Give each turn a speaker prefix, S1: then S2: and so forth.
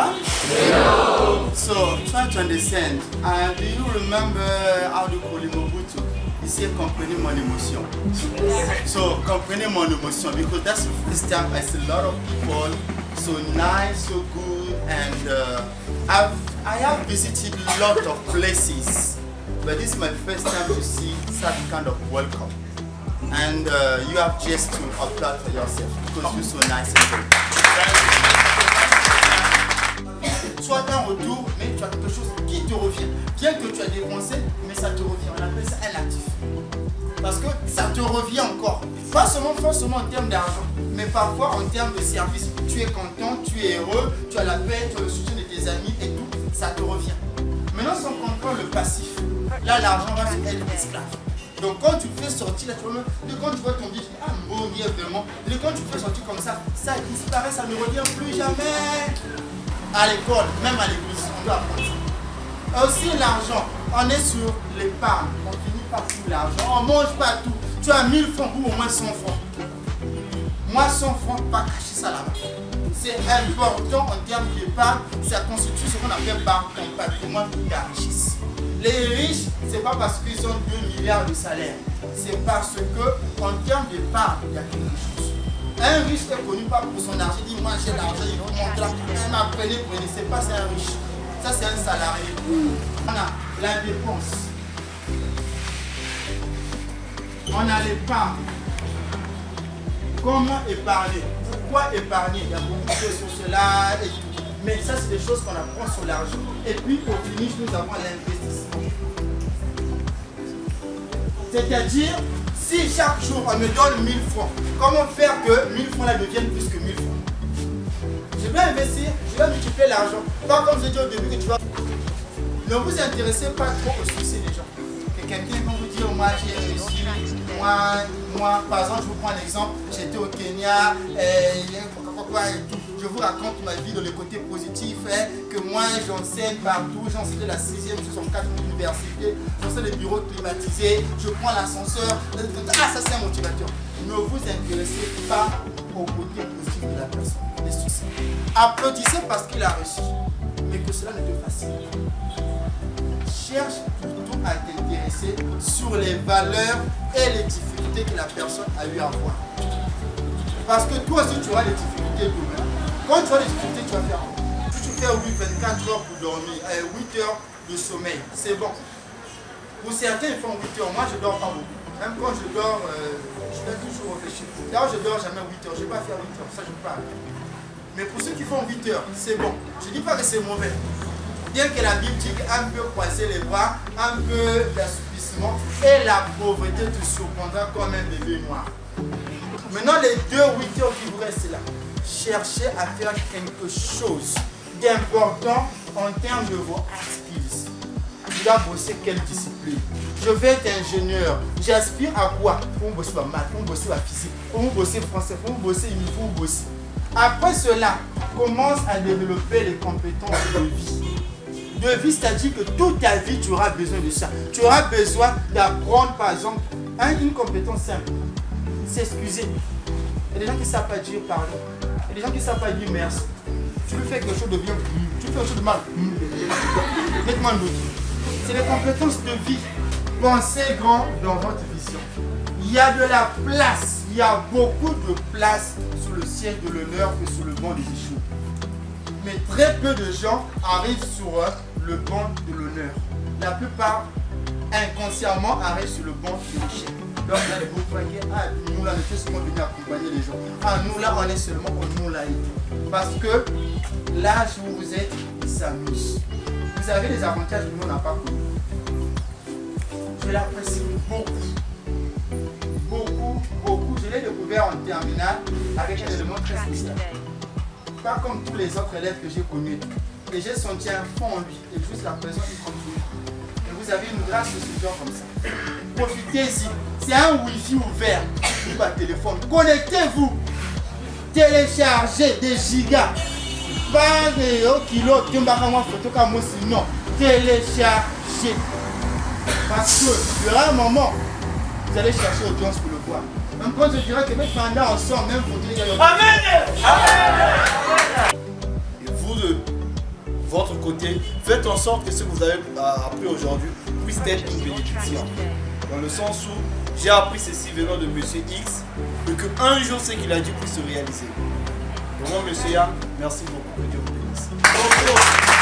S1: everyone? Hello. So try to understand. Do you remember how to call Mobutu? He said, comprenez mon émotion. So comprenez mon émotion because that's the first time I see a lot of people so nice, so good, and I have visited a lot of places, but this is my first time to see such kind of welcome. And you have just to applaud for yourself because you're so nice and good. Tu as un retour, mais tu as quelque chose qui te revient. Bien que tu as dépensé, mais ça te revient. On appelle ça un actif. Parce que ça te revient encore. Pas seulement forcément en termes d'argent, mais parfois en termes de service. Tu es content, tu es heureux, tu as la paix, tu as le soutien de tes amis et tout, ça te revient. Maintenant, si on comprend le passif, là l'argent va être esclave. Donc quand tu fais sortir, là, tu vois, quand tu vois ton billet, tu dis, ah mon Dieu, vraiment. Et quand tu fais sortir comme ça disparaît, ça ne revient plus jamais. À l'école, même à l'église, on doit apprendre ça. Aussi l'argent, on est sur l'épargne, on finit par tout l'argent, on ne mange pas tout. Tu as 1000 francs ou au moins 100 francs. Moi 100 francs, pas cacher ça là-bas. C'est important en termes d'épargne, ça constitue ce qu'on appelle un patrimoine qui enrichisse. Les riches, ce n'est pas parce qu'ils ont 2 milliards de salaire, c'est parce que en termes d'épargne, il y a quelque chose. Un riche est connu pas pour son argent, il dit moi j'ai l'argent, il vous montre là, prenez, c'est pas c'est un riche, ça c'est un salarié. On a la dépense, on a l'épargne. Comment épargner? Pourquoi épargner? Il y a beaucoup de choses sur cela et tout. Mais ça c'est des choses qu'on apprend sur l'argent. Et puis au finish nous avons l'investissement. C'est-à-dire, si chaque jour on me donne 1000 francs, comment faire que 1000 francs là deviennent plus que 1000 francs? Je vais investir, je vais multiplier l'argent. Pas comme je dis au début que tu vas... Ne vous intéressez pas trop au succès des gens. Que quelqu'un va vous dire, moi j'ai réussi, moi, par exemple, je vous prends l'exemple, j'étais au Kenya, et tout. Je vous raconte ma vie dans le côté positif, que moi j'enseigne partout, j'enseigne la 6e, je suis en 4 universités, j'enseigne les bureaux climatisés, je prends l'ascenseur, ah ça c'est un motivateur. Ne vous intéressez pas au côté positif de la personne, des succès. Applaudissez parce qu'il a réussi, mais que cela ne te fascine pas. Cherche plutôt à t'intéresser sur les valeurs et les difficultés que la personne a eu à voir. Parce que toi aussi tu auras des difficultés demain. Quand tu as des difficultés, tu vas faire. Si tu fais 24 heures pour dormir, 8 heures de sommeil, c'est bon. Pour certains, ils font 8 heures. Moi, je ne dors pas beaucoup. Même quand je dors, je dois toujours réfléchir. D'ailleurs, je ne dors jamais 8 heures. Je ne vais pas faire 8 heures. Ça, je parle. Mais pour ceux qui font 8 heures, c'est bon. Je ne dis pas que c'est mauvais. Bien que la Bible dit qu'un peu croiser les bras, un peu d'assouplissement, et la pauvreté te surprendra comme un bébé noir. Maintenant, les 2 8 heures qui vous restent là, cherchez à faire quelque chose d'important en termes de vos skills. Tu dois bosser quelle discipline? Je vais être ingénieur. J'aspire à quoi? Pour bosser ma maths, pour bosser ma physique, pour bosser français, pour bosser il faut bosser. Après cela, commence à développer les compétences de vie. De vie, c'est-à-dire que toute ta vie, tu auras besoin de ça. Tu auras besoin d'apprendre, par exemple, une compétence simple. S'excuser. Il y a des gens qui ne savent pas dire pardon. Il y a des gens qui ne savent pas dire merci. Tu lui fais quelque chose de bien, tu lui fais quelque chose de mal. Faites-moi un autre. C'est les compétences de vie. Pensez grand dans votre vision. Il y a de la place. Il y a beaucoup de place sur le siège de l'honneur que sur le banc des échoues. Mais très peu de gens arrivent sur le banc de l'honneur. La plupart, inconsciemment, arrivent sur le banc de l'échec. Donc là, les beaux poignets, ah, nous là, on est seulement venus accompagner les gens. Ah, nous là, on est seulement au nous là. Parce que l'âge où vous êtes, ils s'amusent. Vous avez des avantages que nous, on n'a pas connus. Je l'apprécie beaucoup. Beaucoup, beaucoup. Je l'ai découvert en terminale avec un élément très spécial. Pas comme tous les autres élèves que j'ai connus. Et j'ai senti un fond en lui. Et juste la présence, il continue. Et vous avez une grâce de ce genre comme ça. Profitez-y. C'est un wifi ouvert. Pas téléphone. Connectez-vous. Téléchargez des gigas. Pas des kilos. Non. Téléchargez. Parce que il y aura un moment, vous allez chercher audience pour le voir. Même quand je dirais que même pendant ensemble, même pour dire. Amen. Et vous deux, votre côté, faites en sorte que ce que vous avez appris aujourd'hui puisse être une bénédiction. Dans le sens où j'ai appris ceci venant de Monsieur X et qu'un jour ce qu'il a dit puisse se réaliser. Donc moi, Monsieur Yang, merci beaucoup, que Dieu vous bénisse.